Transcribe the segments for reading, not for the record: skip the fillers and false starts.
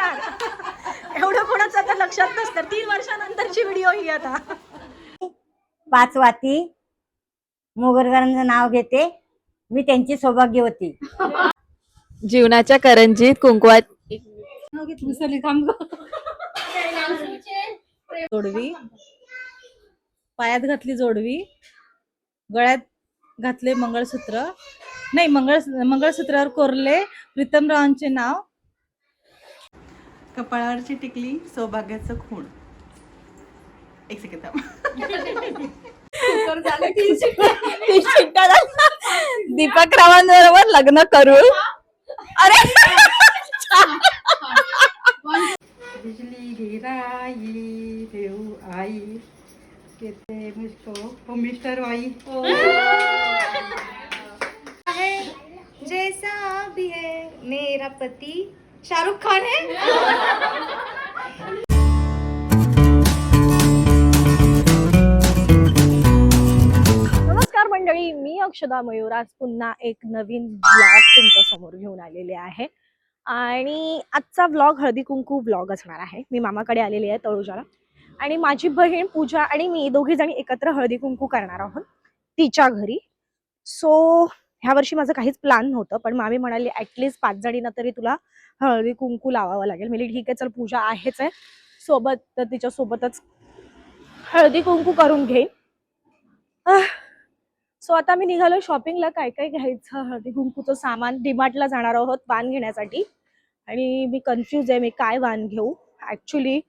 असणार एवढं कोणाचं आता लक्षात नसतं. 3 वर्षानंतरची व्हिडिओ ही आता. 5 वाती मोगरकरांचं नाव घेते, मी त्यांची सौभाग्यवती. जीवनाच्या करंजीत कुंकवात जोडवी, पायात घातली जोडवी, गळ्यात घातले मंगळसूत्र, नाही मंगळसूत्रावर कोरले प्रीतमरावांचे नाव, कपाळावरची टिकली सौभाग्याचं खूण. एक सेकंद दीपक रावांबरोबर लग्न करू. अरे बिजली गिराई देऊ आई कहते मुझको ओ मिस्टर वाई है जैसा भी है मेरा पति शाहरुख खान है. नमस्कार मंडळी, मी अक्षदा मयूर आज पुन्हा एक नवीन ब्लॉग तुमच्या समोर घेऊन आलेले आहे. आणि आजचा ब्लॉग हळदी कुंकू ब्लॉग असणार आहे. मी मामाकडे आलेली आहे तळोजाला, आणि माझी बहीण पूजा आणि मी दोघी जणी एकत्र हळदी कुंकू करणार आहोत तिच्या घरी. सो ह्या वर्षी माझं काहीच प्लॅन नव्हतं, पण मामी म्हणाली ॲटलिस्ट 5 जणींना तरी तुला हळदी कुंकू लावावं लागेल. मी ठीक आहे चल, पूजा आहेच आहे सोबत, तर तिच्यासोबतच हळदी कुंकू करून घेईन. सो आता मी निघालो शॉपिंगला. काय काय घ्यायचं हळदी कुंकूचं सामान. डीमार्टला जाणार आहोत वाण घेण्यासाठी, आणि मी कन्फ्यूज आहे मी काय वाण घेऊ. ॲक्च्युली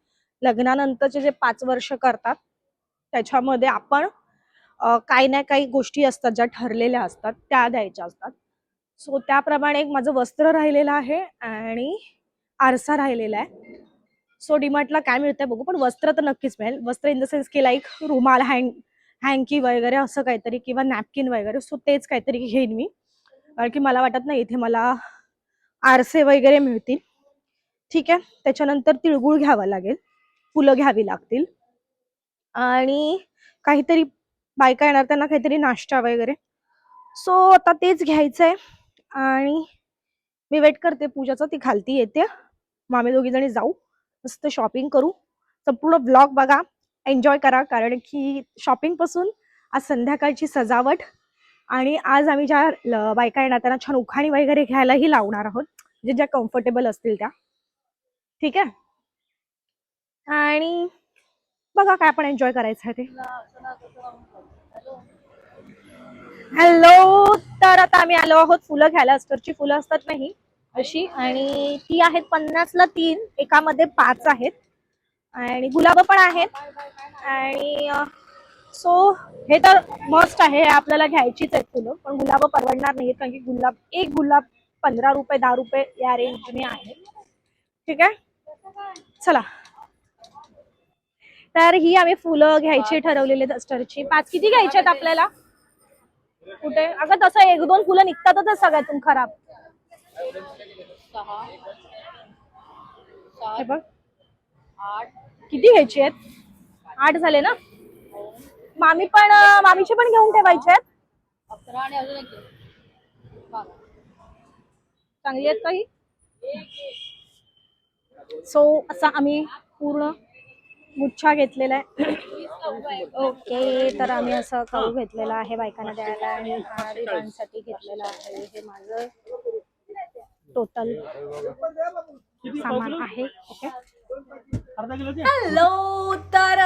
लग्नानंतरचे जे 5 वर्ष करतात त्याच्यामध्ये आपण काही ना काही गोष्टी असतात ज्या ठरलेल्या असतात त्या द्यायच्या असतात. सो त्याप्रमाणे एक माझं वस्त्र राहिलेलं आहे आणि आरसा राहिलेला आहे. सो डीमार्टला काय मिळतंय बघू, पण वस्त्र तर नक्कीच मिळेल. वस्त्र इन द सेन्स की लाईक रुमाल, हँकी वगैरे असं काहीतरी, किंवा नॅपकिन वगैरे. सो तेच काहीतरी घेईन मी, कारण की मला वाटत नाही इथे मला आरसे वगैरे मिळतील. ठीक आहे. त्याच्यानंतर तिळगुळ घ्यावा लागेल, फुलं घ्यावी लागतील, आणि काहीतरी बायका येणार त्यांना काहीतरी नाश्ता वगैरे. सो आता तेच घ्यायचंय, आणि मी वेट करते पूजाचं. ती खालती येते, मग आम्ही दोघी जणी जाऊ, मस्त शॉपिंग करू. संपूर्ण ब्लॉग बघा, एन्जॉय करा, कारण की शॉपिंग पासून आज संध्याकाळची सजावट, आणि आज आम्ही ज्या बायका येणार त्यांना छान उखाणी वगैरे घ्यायलाही लावणार आहोत, म्हणजे ज्या कम्फर्टेबल असतील त्या. ठीक आहे. आणि बघा काय आपण एन्जॉय करायचं आहे ते. हॅलो. तर आता आम्ही आलो आहोत फुलं घ्यायला. अस्टरची फुलं असतात नाही अशी, आणि ती आहेत 50ला 3, एकामध्ये 5 आहेत, आणि गुलाब पण आहेत. आणि सो हे तर मस्ट आहे, आपल्याला घ्यायचीच आहेत फुलं. पण गुलाब परवडणार नाहीत, कारण की एक गुलाब 15 रुपये 10 रुपये या रेंजने आहे. ठीक आहे, चला. तर ही आम्ही फुलं घ्यायची ठरवलेली आहेत अस्टरची. 5 किती घ्यायची आहेत आपल्याला? कुठे अगं तसं 1-2 फुलं निघतातच सगळ्यातून खराब. हे बघ 8 किती घ्यायची आहेत? 8 झाले ना. मामीचे पण घेऊन ठेवायचे आहेत. 11 आणि अजून एक चांगली आहेत काही. सो असा आम्ही पूर्ण गुच्छा घेतलेला आहे. ओके, तर आम्ही असं खाऊ घेतलेला आहे बायकांना द्यायला, आणि दिवाणसाठी घेतलेला आहे. हे माझं टोटल सामान आहे. ओके. हॅलो. तर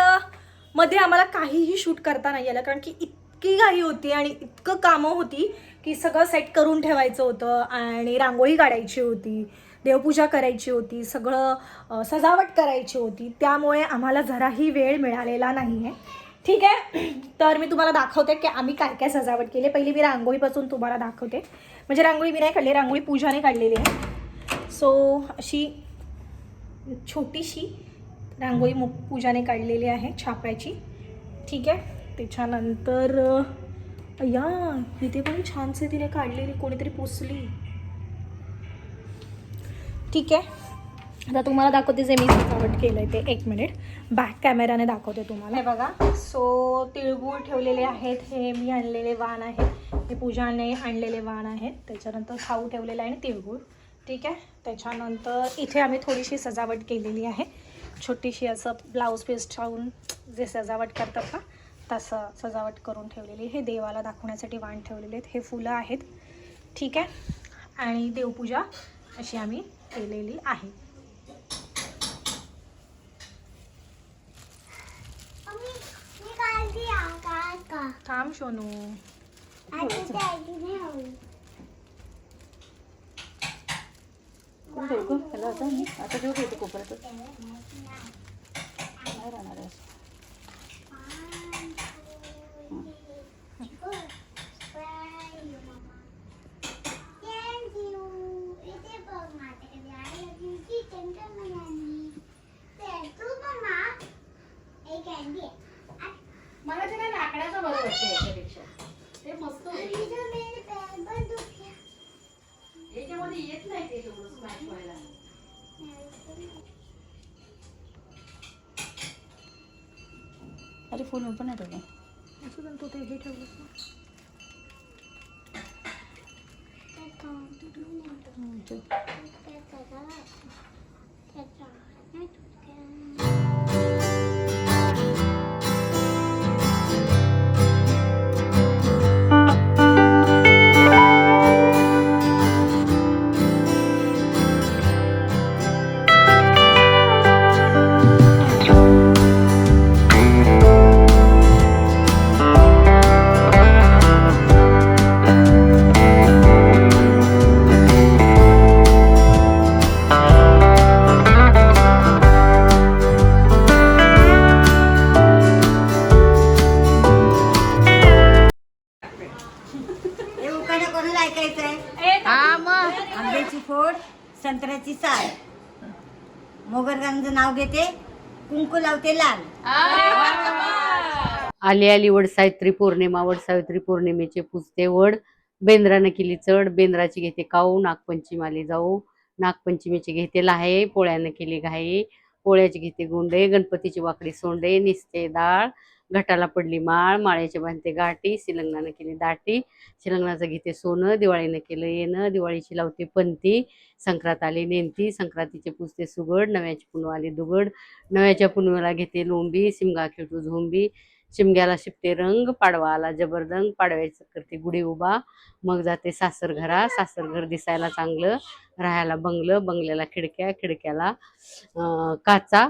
मध्ये आम्हाला काहीही शूट करता नाही आलं, कारण की इतकी घाई होती आणि इतकं कामं होती की सगळं सेट करून ठेवायचं होतं, आणि रांगोळी काढायची होती, देवपूजा करायची होती, सगळं सजावट करायची होती. त्यामुळे आम्हाला जराही वेळ मिळालेला नाही आहे. ठीक आहे. तर मी तुम्हाला दाखवते की आम्ही काय काय सजावट केली. पहिली मी रांगोळीपासून तुम्हाला दाखवते. म्हणजे रांगोळी मी नाही काढली, रांगोळी पूजाने काढलेली आहे. सो अशी छोटीशी रांगोळी पूजाने काढलेली आहे छाप्याची. ठीक आहे. त्याच्यानंतर या इथे पण छानसे तिने काढलेली, कोणीतरी पुसली. ठीक आहे. आता तुम्हाला दाखवते जे मी सजावट केलंय ते. 1 मिनिट बॅक कॅमेराने दाखवते तुम्हाला. हे बघा. सो तिळगुळ ठेवलेले आहेत, हे मी आणलेले वाण आहेत, हे पूजाने आणलेले वाण आहेत. त्याच्यानंतर खाऊ ठेवलेला आहे आणि तिळगुळ. ठीक आहे. त्याच्यानंतर इथे आम्ही थोडीशी सजावट केलेली आहे, छोटीशी असं ब्लाऊज पीस ठेवून जे सजावट करतात ना तसं सजावट करून ठेवलेली. हे देवाला दाखवण्यासाठी वाण ठेवलेले आहेत, हे फुलं आहेत. ठीक आहे. आणि देवपूजा अशी आम्ही केलेली आहे. थांब सोनू. आता जेव्हा घेते कोपऱ्यात नाही राहणार आहे. मला ते लाकडाचं बरं वाटतं याच्यापेक्षा. ते मस्त याच्यामध्ये येत नाही ते तेवढं स्मॅश व्हायला. अरे फुल पण आहे तुला असं तू ते हे ठेवलंस ना. हे उखाणं कोणाला ऐकायचंय? आंब्याची फोड, संत्र्याची साल, मोगरगांचं नाव घेते, कुंकू लावते लाल. आली आली वड सावित्री पौर्णिमा, वड सावित्री पौर्णिमेचे पुजते वड. बेंद्रानं केली चढ, बेंद्राची घेते काऊ, नागपंचमीला जाऊ, नागपंचमीची घेते लाहे, पोळ्यानं केली घाई, पोळ्याची घेते गुंडे, गणपतीची वाकडी सोंडे, निसते डाळ, घटाला पडली माळ, माळ्याचे बांधते गाठी, शिलंगणानं केली दाटी, शिलंगणाचं घेते सोनं, दिवाळीनं केलं येणं, दिवाळीची लावते पंती, संक्रांत आली नेंती, संक्रांतीचे पुजते सुगड, नव्याची पुनव आली दुगड, नव्याच्या पुनवेला घेते लोंबी, शिमगा खेळतो झोंबी, शिमग्याला शिपते रंग, पाडवा आला जबरदंग, पाडव्याचं करते गुढी उभा, मग जाते सासर घरा, सासर घर दिसायला चांगलं, राहायला बंगलं, बंगल्याला खिडक्या, खिडक्याला काचा,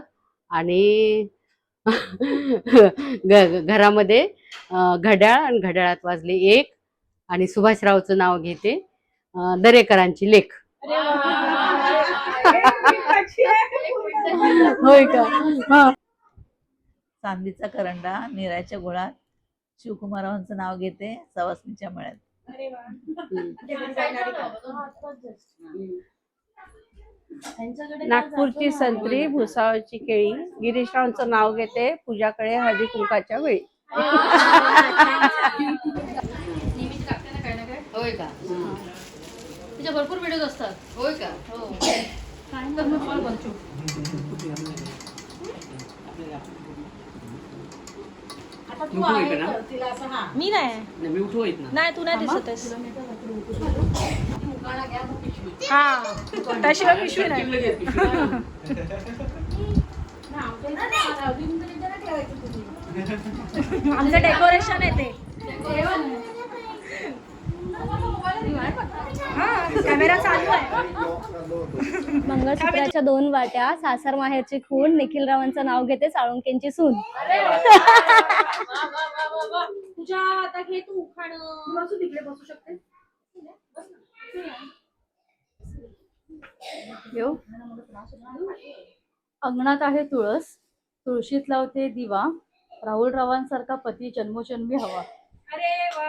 आणि घरामध्ये घड्याळ, आणि घड्याळात वाजले एक, आणि सुभाषरावचं नाव घेते, दरेकरांची लेख. होय का? हा. चांदीचा करंडा, निराच्या गुळात, शिवकुमारांचं नाव घेते, सवासणीच्या मळ्यात. नागपूरची संत्री, भुसावळची केळी, गिरीशरावांचं नाव घेते, पूजाकडे हळदी कुंकाच्या वेळी. होय का? तिच्या भरपूर व्हिडिओज असतात. होय का? मी नाही तू नाही दिसत आहेस. हा त्याशिवाय पिशवी नाही. आमचं डेकोरेशन आहे ते. कॅमेरा चालू आहे. मंगळसूत्राच्या 2 वाट्या, सासर माहेरची खूण, निखिलरावांचं नाव घेते, साळुंकेंची सून. तुझ्या आता घे तू उखाणं. बसू तिकडे बसू शकते. येऊ. अंगणात आहे तुळस, तुळशीत लावते दिवा, राहुल रावांसारखा पती जन्मोजन्मी हवा. अरे वा.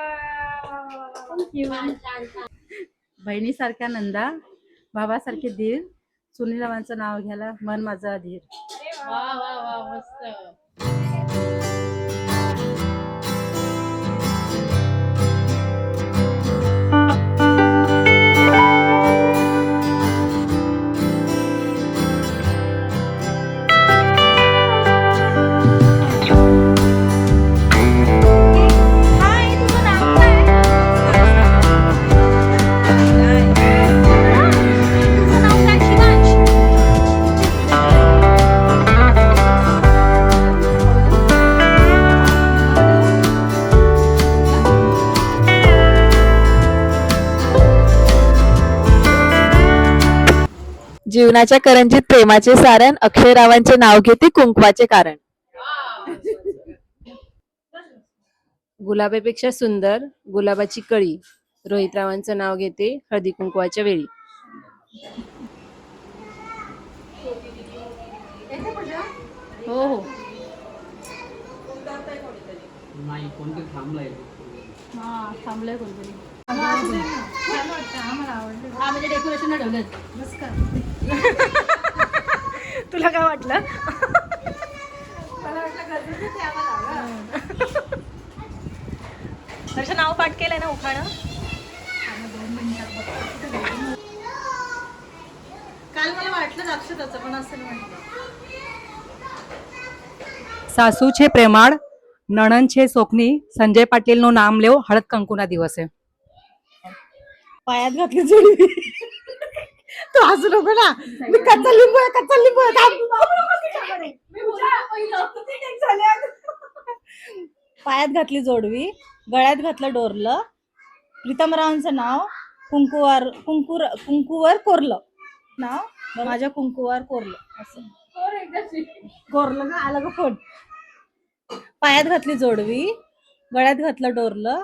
बहिणीसारख्या नंदा, भावासारखे धीर, सुनीलरावांचं नाव घ्यायला मन माझं अधीर. जीवनाच्या करंजीत प्रेमाचे सारण, अक्षयरावांचे नाव घेते कुंकवाचे कारण. गुलाबापेक्षा सुंदर गुलाबाची कळी, रोहितरावांचं नाव घेते हळदी कुंकवाच्या वेळी. हो हो हा थांबलंय कोणतरी. हा म्हणजे डेकोरेशन ठेवलं. तुला काय वाटलं? त्याचं नाव पाठ केलंय ना उखाणं. काल मला वाटलं अक्षताचं पण असं नाही वाटलं. सासूचे प्रेमाळ नणन छे सोखनी, संजय पाटील नो नाम लेव हळद कंकुना दिवस आहे. पायात घातली जोडवी. तू हसू नको ना. मी कच्चा लिंबू आहे, कच्चा लिंबू आहे. पायात घातली जोडवी, गळ्यात घातलं डोरलं, प्रीतमरावांचं नाव कुंकूवर कोरलं. नाव माझ्या कुंकूवर कोरलं. असं कोरलं का आलं का फोन. पायात घातली जोडवी, गळ्यात घातलं डोरलं,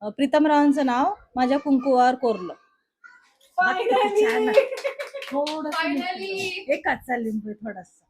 प्रीतमरावांचं नाव माझ्या कुंकूवर कोरलं. थोडस एक कच्चा लिंबू थोडासा.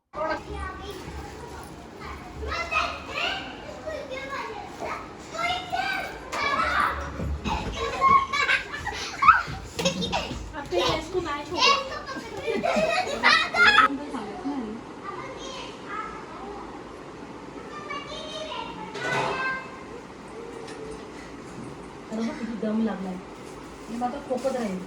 दम लागलाय आता खोकत राहील.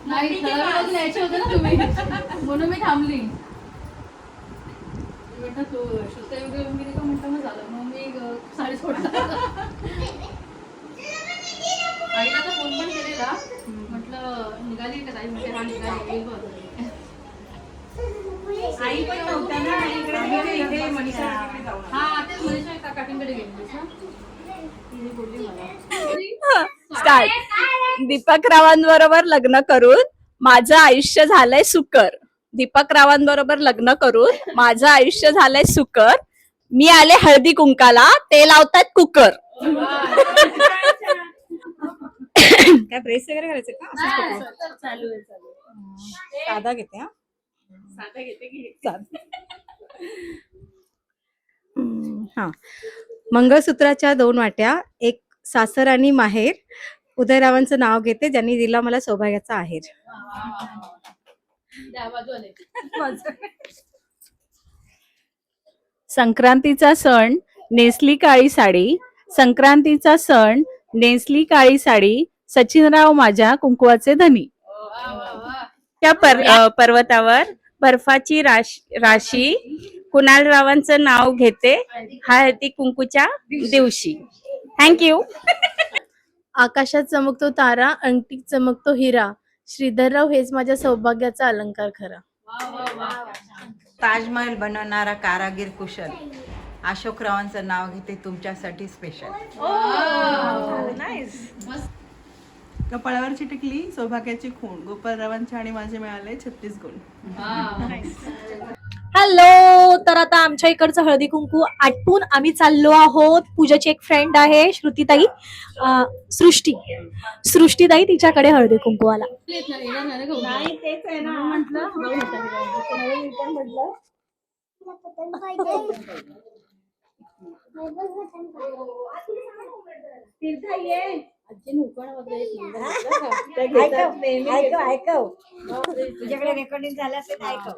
नाही बाजूला यायचे होते ना तुम्ही म्हणून मी थांबली. म्हटलं तू श्रुता योग्य गेली का म्हटलं मग झालं मग मी साडी सोडला. आईला तर फोन पण केलेला म्हटलं निघाली का ताई म्हणजे हा निघाली येईल बघ. आई पण नव्हत्या ना मनीषा. हा तेच मनीषा काकींकडे गेली ना. तिने बोलली मला स्टार्ट. दीपक रावांबरोबर लग्न करून माझं आयुष्य झालंय सुकर. दीपक रावांबरोबर लग्न करून माझं आयुष्य झालंय सुकर. मी आले हळदी कुंकाला, ते लावतात कुकर. काय प्रेस वगैरे करायचं का? चालू आहे. साधा घेते. हा साधा घेते की हा. मंगळसूत्राच्या 2 वाट्या, एक सासर आणि माहेर. उदयरावांचं नाव घेते, ज्यांनी दिला मला सौभाग्याचा आहेर. त्या बाजूला संक्रांतीचा सण नेसली काळी साडी, संक्रांतीचा सण नेसली काळी साडी, सचिनराव माझ्या कुंकवाचे धनी. त्या पर्वतावर बर्फाची राशी, कुणालरावांचं नाव घेते हळदी कुंकूच्या दिवशी. थँक्यू. आकाशात चमकतो तारा, अंगठीत चमकतो हिरा, श्रीधरराव हेच माझ्या सौभाग्याचा अलंकार खरा. ताजमहल बनवणारा कारागीर कुशल, अशोकरावांचं नाव घेते तुमच्यासाठी स्पेशल. कपाळावरची टिकली सौभाग्याची खूण, गोपालरावांचे आणि माझे मिळाले 36 गुण. हॅलो. तर आता आमच्या इकडचं हळदी कुंकू आटपून आम्ही चाललो आहोत. पूजाची एक फ्रेंड आहे श्रुतीताई, सृष्टीताई, तिच्याकडे हळदी कुंकू आला. नाही तेच आहे ना म्हटलं. ऐकव तुझ्याकडे रेकॉर्डिंग झालं असेल तर ऐकव.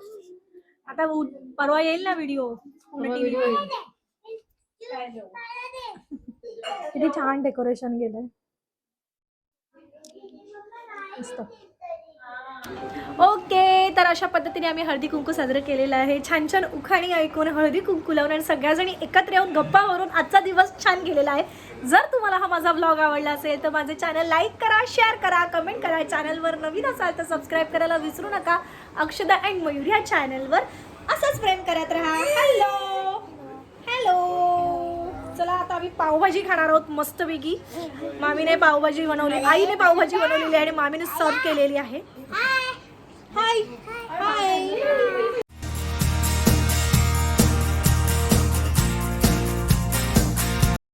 आता परवा येईल ना व्हिडिओ. किती छान डेकोरेशन केलंय. ओके. तर अशा पद्धतीने आम्ही हळदी कुंकू साजरं केलेलं आहे. छान छान उखाणी ऐकून, हळदी कुंकू लावून आणि सगळ्याजणी एकत्र येऊन गप्पा मारून आजचा दिवस छान गेलेला आहे. जर तुम्हाला हा माझा व्लॉग आवडला असेल तर माझे चॅनल लाईक करा, शेअर करा, कमेंट करा. चॅनलवर नवीन असाल तर सबस्क्राईब करायला विसरू नका. अक्षदा अँड मयूर ह्या चॅनलवर असंच प्रेम करत राहा. Hello hello. चला आता आम्ही पावभाजी खाणार आहोत मस्तपैकी. मामीने पावभाजी बनवली, आईने पावभाजी बनवलेली आहे आणि मामीने सर्व केलेली आहे. हाय हाय.